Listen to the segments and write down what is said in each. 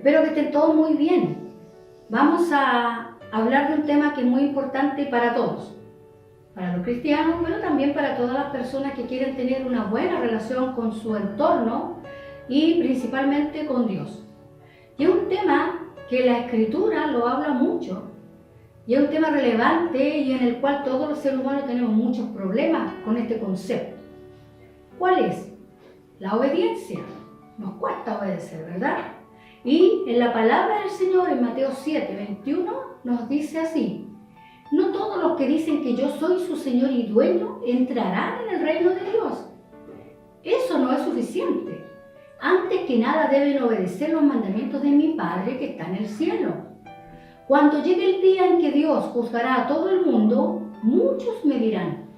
Espero que estén todos muy bien. Vamos a hablar de un tema que es muy importante para todos, para los cristianos, pero también para todas las personas que quieren tener una buena relación con su entorno y principalmente con Dios. Y es un tema que la Escritura lo habla mucho, y es un tema relevante y en el cual todos los seres humanos tenemos muchos problemas con este concepto. ¿Cuál es? La obediencia. Nos cuesta obedecer, ¿verdad? Y en la palabra del Señor, en Mateo 7, 21, nos dice así: no todos los que dicen que yo soy su Señor y dueño entrarán en el reino de Dios. Eso no es suficiente. Antes que nada deben obedecer los mandamientos de mi Padre que está en el cielo. Cuando llegue el día en que Dios juzgará a todo el mundo, muchos me dirán: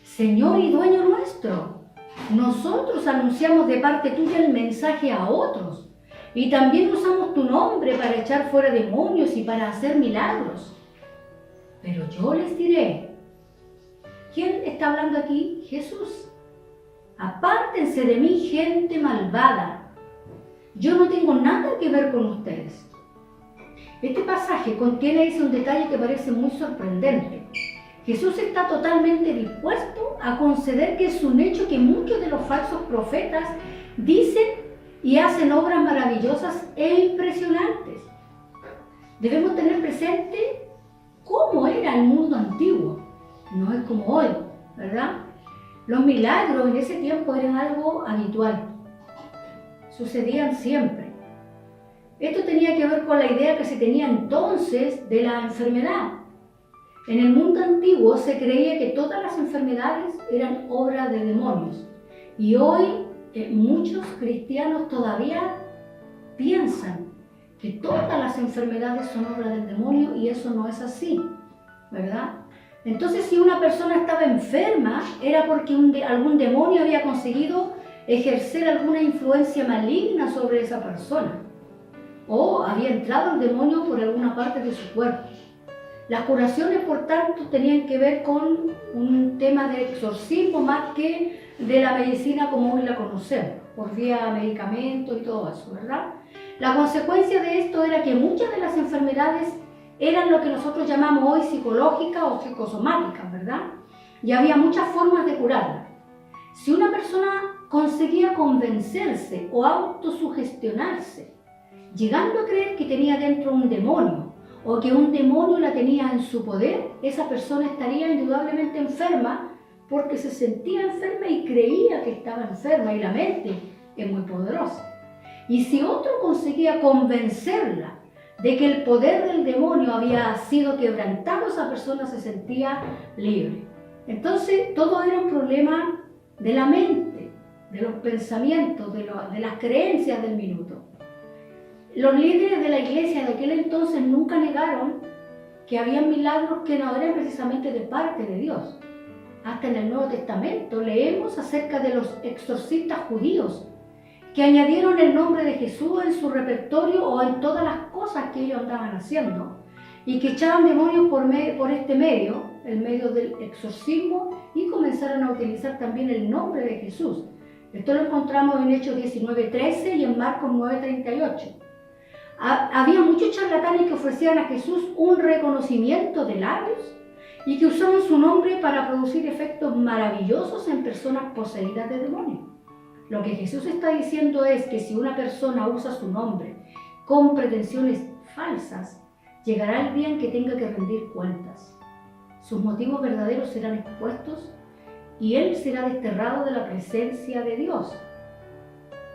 Señor y dueño nuestro, nosotros anunciamos de parte tuya el mensaje a otros, y también usamos tu nombre para echar fuera demonios y para hacer milagros. Pero yo les diré, ¿quién está hablando aquí? Jesús. Apártense de mí, gente malvada. Yo no tengo nada que ver con ustedes. Este pasaje contiene un detalle que parece muy sorprendente. Jesús está totalmente dispuesto a conceder que es un hecho que muchos de los falsos profetas dicen y hacen obras maravillosas e impresionantes. Debemos tener presente cómo era el mundo antiguo. No es como hoy, ¿verdad? Los milagros en ese tiempo eran algo habitual. Sucedían siempre. Esto tenía que ver con la idea que se tenía entonces de la enfermedad. En el mundo antiguo se creía que todas las enfermedades eran obra de demonios. Y hoy muchos cristianos todavía piensan que todas las enfermedades son obra del demonio, y eso no es así, ¿verdad? Entonces, si una persona estaba enferma, era porque algún demonio había conseguido ejercer alguna influencia maligna sobre esa persona, o había entrado el demonio por alguna parte de su cuerpo. Las curaciones, por tanto, tenían que ver con un tema de exorcismo más que de la medicina como hoy la conocemos, por vía medicamentos y todo eso, ¿verdad? La consecuencia de esto era que muchas de las enfermedades eran lo que nosotros llamamos hoy psicológicas o psicosomáticas, ¿verdad? Y había muchas formas de curarlas. Si una persona conseguía convencerse o autosugestionarse, llegando a creer que tenía dentro un demonio o que un demonio la tenía en su poder, esa persona estaría indudablemente enferma porque se sentía enferma y creía que estaba enferma, y la mente es muy poderosa. Y si otro conseguía convencerla de que el poder del demonio había sido quebrantado, esa persona se sentía libre. Entonces, todo era un problema de la mente, de los pensamientos, de las creencias del minuto. Los líderes de la iglesia de aquel entonces nunca negaron que había milagros que no eran precisamente de parte de Dios. Hasta en el Nuevo Testamento leemos acerca de los exorcistas judíos que añadieron el nombre de Jesús en su repertorio o en todas las cosas que ellos andaban haciendo, y que echaban demonios por este medio, el medio del exorcismo, y comenzaron a utilizar también el nombre de Jesús. Esto lo encontramos en Hechos 19:13 y en Marcos 9:38. Había muchos charlatanes que ofrecían a Jesús un reconocimiento de labios y que usaban su nombre para producir efectos maravillosos en personas poseídas de demonios. Lo que Jesús está diciendo es que si una persona usa su nombre con pretensiones falsas, llegará el día en que tenga que rendir cuentas. Sus motivos verdaderos serán expuestos y él será desterrado de la presencia de Dios.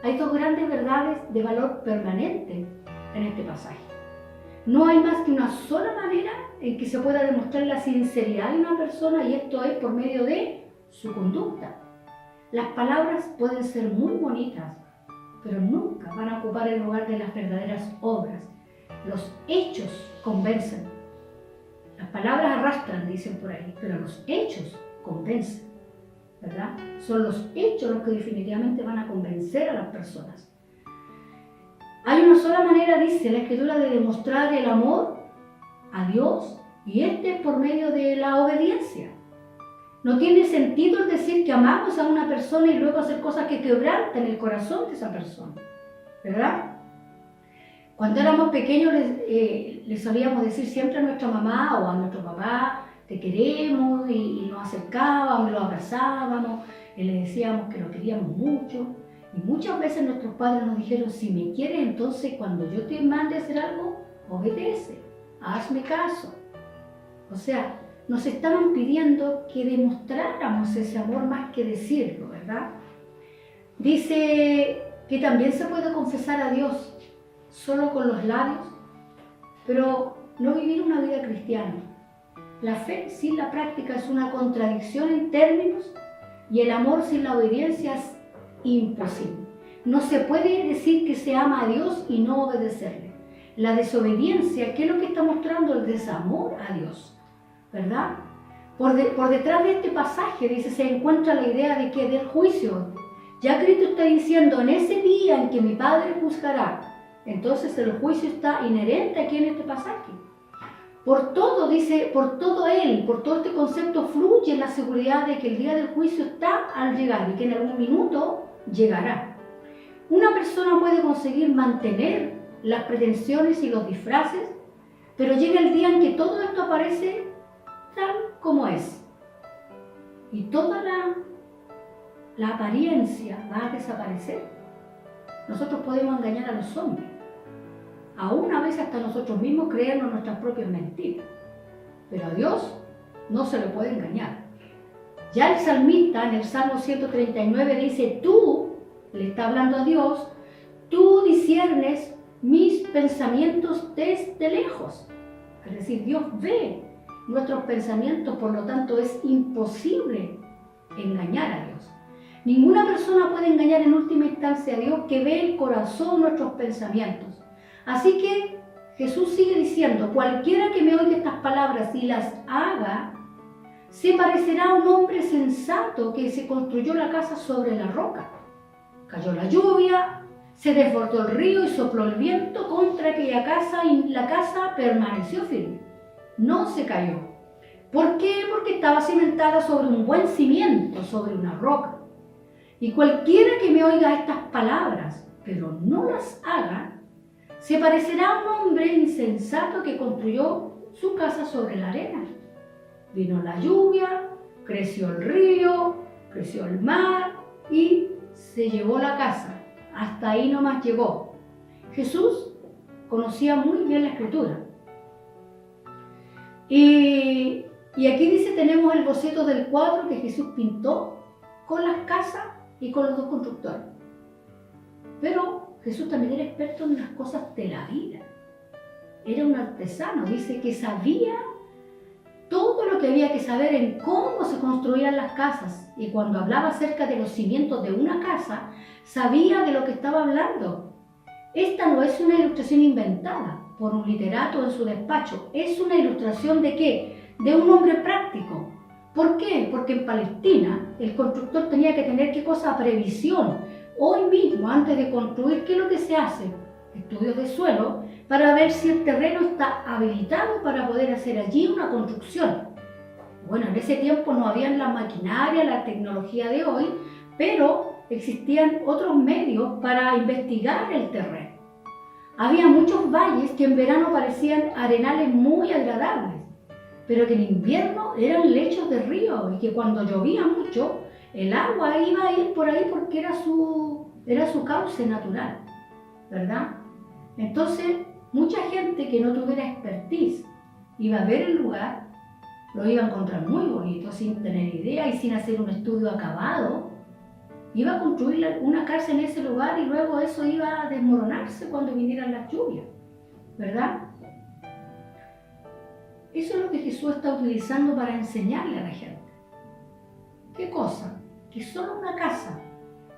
Hay dos grandes verdades de valor permanente en este pasaje. No hay más que una sola manera en que se pueda demostrar la sinceridad de una persona, y esto es por medio de su conducta. Las palabras pueden ser muy bonitas, pero nunca van a ocupar el lugar de las verdaderas obras. Los hechos convencen. Las palabras arrastran, dicen por ahí, pero los hechos convencen, ¿verdad? Son los hechos los que definitivamente van a convencer a las personas. Hay una sola manera, dice la Escritura, de demostrar el amor a Dios, y este es por medio de la obediencia. No tiene sentido el decir que amamos a una persona y luego hacer cosas que quebrantan el corazón de esa persona, ¿verdad? Cuando éramos pequeños le solíamos decir siempre a nuestra mamá o a nuestro papá, te queremos, y nos acercábamos, lo abrazábamos, y le decíamos que lo queríamos mucho. Y muchas veces nuestros padres nos dijeron, si me quieres, entonces cuando yo te mande a hacer algo, obedece, hazme caso. O sea, nos estaban pidiendo que demostráramos ese amor más que decirlo, ¿verdad? Dice que también se puede confesar a Dios solo con los labios, pero no vivir una vida cristiana. La fe sin la práctica es una contradicción en términos y el amor sin la obediencia es imposible. No se puede decir que se ama a Dios y no obedecerle. La desobediencia, ¿qué es lo que está mostrando? El desamor a Dios, ¿verdad? Por detrás de este pasaje, dice, se encuentra la idea de que del juicio. Ya Cristo está diciendo, en ese día en que mi Padre juzgará. Entonces el juicio está inherente aquí en este pasaje. Por todo, dice, por todo este concepto fluye la seguridad de que el día del juicio está al llegar y que en algún minuto llegará. Una persona puede conseguir mantener las pretensiones y los disfraces, pero llega el día en que todo esto aparece tal como es. Y toda la apariencia va a desaparecer. Nosotros podemos engañar a los hombres. Aún a veces hasta nosotros mismos creernos nuestras propias mentiras. Pero a Dios no se le puede engañar. Ya el salmista en el Salmo 139 dice, tú, le está hablando a Dios, tú disciernes mis pensamientos desde lejos. Es decir, Dios ve nuestros pensamientos, por lo tanto es imposible engañar a Dios. Ninguna persona puede engañar en última instancia a Dios, que ve el corazón, nuestros pensamientos. Así que Jesús sigue diciendo, cualquiera que me oiga estas palabras y las haga, se parecerá a un hombre sensato que se construyó la casa sobre la roca. Cayó la lluvia, se desbordó el río y sopló el viento contra aquella casa y la casa permaneció firme. No se cayó. ¿Por qué? Porque estaba cimentada sobre un buen cimiento, sobre una roca. Y cualquiera que me oiga estas palabras, pero no las haga, se parecerá a un hombre insensato que construyó su casa sobre la arena. Vino la lluvia, creció el río, creció el mar y se llevó la casa. Hasta ahí nomás llegó. Jesús conocía muy bien la Escritura. Y aquí dice, tenemos el boceto del cuadro que Jesús pintó con las casas y con los dos constructores. Pero Jesús también era experto en las cosas de la vida. Era un artesano, dice que sabía todo lo que había que saber en cómo se construían las casas. Y cuando hablaba acerca de los cimientos de una casa, sabía de lo que estaba hablando. Esta no es una ilustración inventada por un literato en su despacho. Es una ilustración ¿de qué? De un hombre práctico. ¿Por qué? Porque en Palestina el constructor tenía que tener ¿qué cosa? Previsión. Hoy mismo, antes de construir, ¿qué es lo que se hace? Estudios de suelo para ver si el terreno está habilitado para poder hacer allí una construcción. Bueno, en ese tiempo no había la maquinaria, la tecnología de hoy, pero existían otros medios para investigar el terreno. Había muchos valles que en verano parecían arenales muy agradables, pero que en invierno eran lechos de río y que cuando llovía mucho, el agua iba a ir por ahí porque era su cauce natural, ¿verdad? Entonces, mucha gente que no tuviera expertise iba a ver el lugar, lo iba a encontrar muy bonito, sin tener idea y sin hacer un estudio acabado. Iba a construir una casa en ese lugar y luego eso iba a desmoronarse cuando vinieran las lluvias, ¿verdad? Eso es lo que Jesús está utilizando para enseñarle a la gente. ¿Qué cosa? Que solo una casa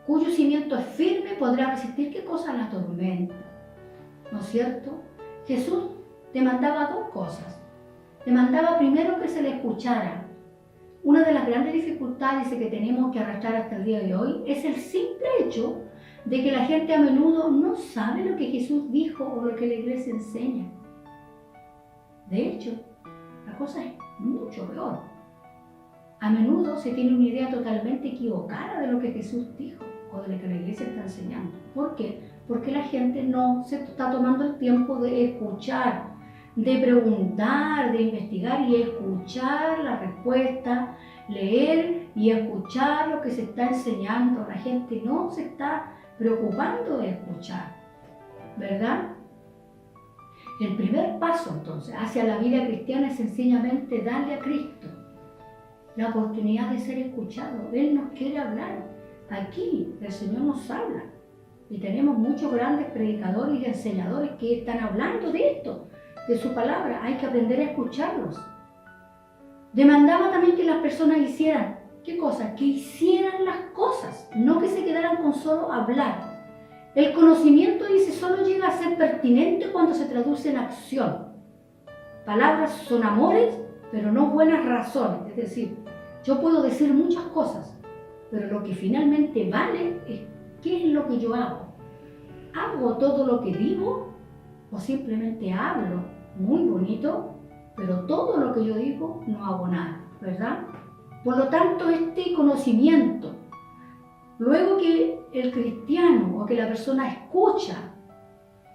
cuyo cimiento es firme podrá resistir ¿qué cosa? La tormenta. ¿No es cierto? Jesús demandaba dos cosas. Demandaba primero que se le escuchara. Una de las grandes dificultades que tenemos que arrastrar hasta el día de hoy es el simple hecho de que la gente a menudo no sabe lo que Jesús dijo o lo que la iglesia enseña. De hecho, la cosa es mucho peor. A menudo se tiene una idea totalmente equivocada de lo que Jesús dijo. o de lo que la iglesia está enseñando. ¿Por qué? Porque la gente no se está tomando el tiempo de escuchar, de preguntar, de investigar y escuchar la respuesta, leer y escuchar lo que se está enseñando. La gente no se está preocupando de escuchar, ¿verdad? El primer paso entonces hacia la vida cristiana es sencillamente darle a Cristo la oportunidad de ser escuchado. Él nos quiere hablar. Aquí el Señor nos habla y tenemos muchos grandes predicadores y enseñadores que están hablando de esto, de su palabra. Hay que aprender a escucharlos. Demandaba también que las personas hicieran, ¿qué cosa? Que hicieran las cosas, no que se quedaran con solo hablar. El conocimiento, dice, solo llega a ser pertinente cuando se traduce en acción. Palabras son amores, pero no buenas razones. Es decir, yo puedo decir muchas cosas, pero lo que finalmente vale es qué es lo que yo hago. ¿Hago todo lo que digo o simplemente hablo muy bonito, pero todo lo que yo digo no hago nada, ¿verdad? Por lo tanto, este conocimiento, luego que el cristiano o que la persona escucha,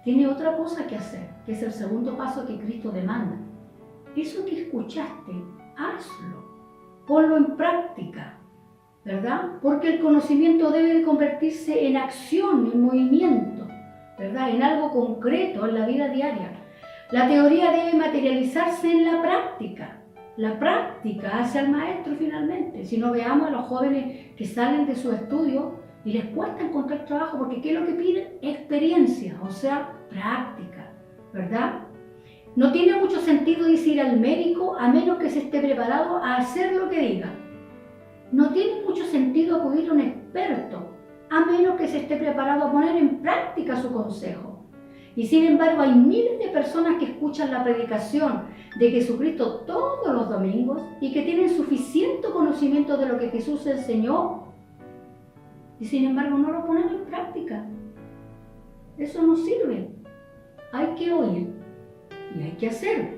tiene otra cosa que hacer, que es el segundo paso que Cristo demanda. Eso que escuchaste, hazlo, ponlo en práctica, ¿verdad? Porque el conocimiento debe de convertirse en acción, en movimiento, ¿verdad? En algo concreto en la vida diaria. La teoría debe materializarse en la práctica. La práctica hace al maestro finalmente. Si no, veamos a los jóvenes que salen de su estudio y les cuesta encontrar trabajo porque ¿qué es lo que piden? Experiencia, o sea, práctica, ¿verdad? No tiene mucho sentido ir al médico a menos que se esté preparado a hacer lo que diga. No tiene mucho sentido acudir a un experto a menos que se esté preparado a poner en práctica su consejo. Y sin embargo hay miles de personas que escuchan la predicación de Jesucristo todos los domingos y que tienen suficiente conocimiento de lo que Jesús enseñó y sin embargo no lo ponen en práctica. Eso no sirve. Hay que oír y hay que hacer.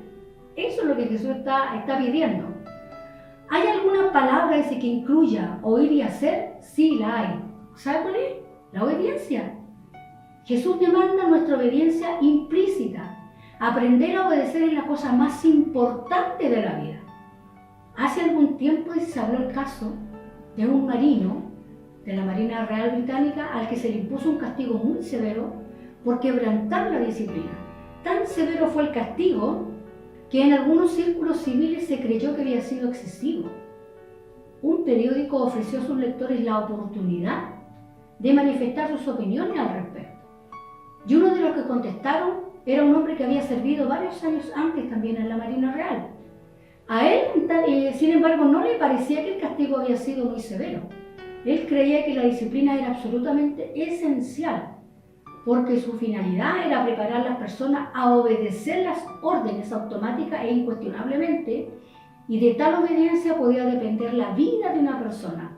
Eso es lo que Jesús está pidiendo. ¿Hay alguna palabra ese que incluya oír y hacer? Sí, la hay. ¿Sabe cuál es? La obediencia. Jesús demanda nuestra obediencia implícita. Aprender a obedecer es la cosa más importante de la vida. Hace algún tiempo se habló el caso de un marino de la Marina Real Británica al que se le impuso un castigo muy severo por quebrantar la disciplina. Tan severo fue el castigo que en algunos círculos civiles se creyó que había sido excesivo. Un periódico ofreció a sus lectores la oportunidad de manifestar sus opiniones al respecto. Y uno de los que contestaron era un hombre que había servido varios años antes también en la Marina Real. A él, sin embargo, no le parecía que el castigo había sido muy severo. Él creía que la disciplina era absolutamente esencial, porque su finalidad era preparar a las personas a obedecer las órdenes automáticas e incuestionablemente, y de tal obediencia podía depender la vida de una persona.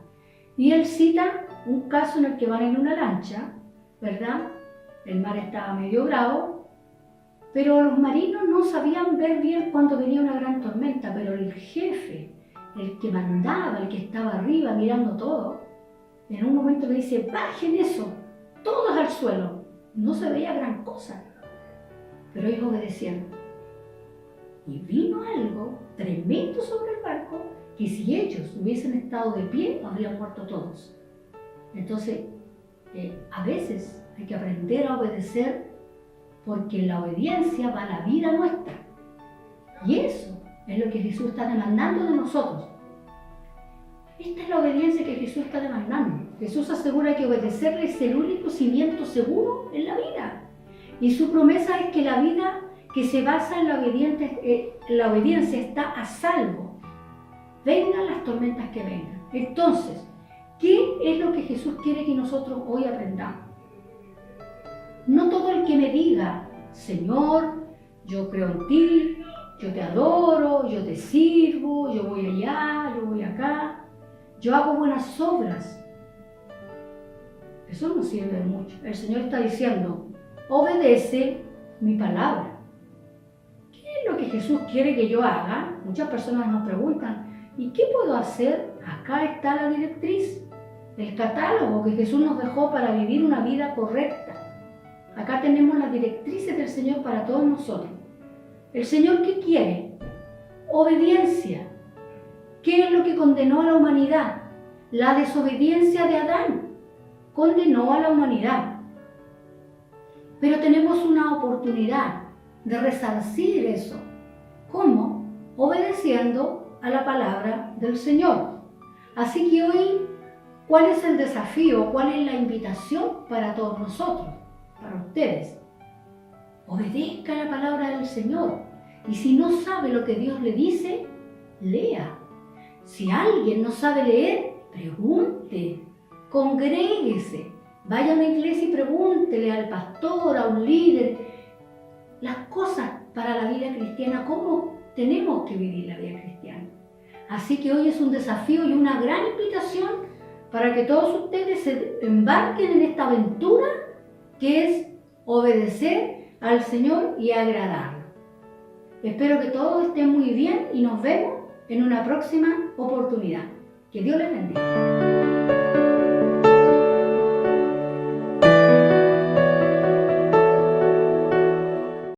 Y él cita un caso en el que van en una lancha, ¿verdad? El mar estaba medio bravo, pero los marinos no sabían ver bien cuando venía una gran tormenta, pero el jefe, el que mandaba, el que estaba arriba mirando todo, en un momento le dice, bajen eso, todos al suelo. No se veía gran cosa, pero ellos obedecían. Y vino algo tremendo sobre el barco que si ellos hubiesen estado de pie, habrían muerto todos. Entonces, a veces hay que aprender a obedecer porque en la obediencia va la vida nuestra. Y eso es lo que Jesús está demandando de nosotros. Esta es la obediencia que Jesús está demandando. Jesús asegura que obedecerle es el único cimiento seguro en la vida. Y su promesa es que la vida que se basa en la obediencia está a salvo. Vengan las tormentas que vengan. Entonces, ¿qué es lo que Jesús quiere que nosotros hoy aprendamos? No todo el que me diga, Señor, yo creo en ti, yo te adoro, yo te sirvo, yo voy allá, yo voy acá, yo hago buenas obras. Eso no sirve de mucho. El Señor está diciendo, obedece mi palabra. ¿Qué es lo que Jesús quiere que yo haga? Muchas personas nos preguntan, ¿y qué puedo hacer? Acá está la directriz. el catálogo que Jesús nos dejó para vivir una vida correcta. Acá tenemos las directrices del Señor para todos nosotros. ¿El Señor qué quiere? Obediencia. ¿Qué es lo que condenó a la humanidad? La desobediencia de Adán condenó a la humanidad. Pero tenemos una oportunidad de resarcir eso. ¿Cómo? Obedeciendo a la palabra del Señor. Así que hoy, ¿cuál es el desafío? ¿Cuál es la invitación para todos nosotros? Para ustedes. Obedezca la palabra del Señor. Y si no sabe lo que Dios le dice, lea. Si alguien no sabe leer, pregunte. Congréguese. Vaya a una iglesia y pregúntele al pastor, a un líder, las cosas para la vida cristiana, cómo tenemos que vivir la vida cristiana. Así que hoy es un desafío y una gran invitación para que todos ustedes se embarquen en esta aventura que es obedecer al Señor y agradarlo. Espero que todos estén muy bien y nos vemos en una próxima oportunidad. Que Dios les bendiga.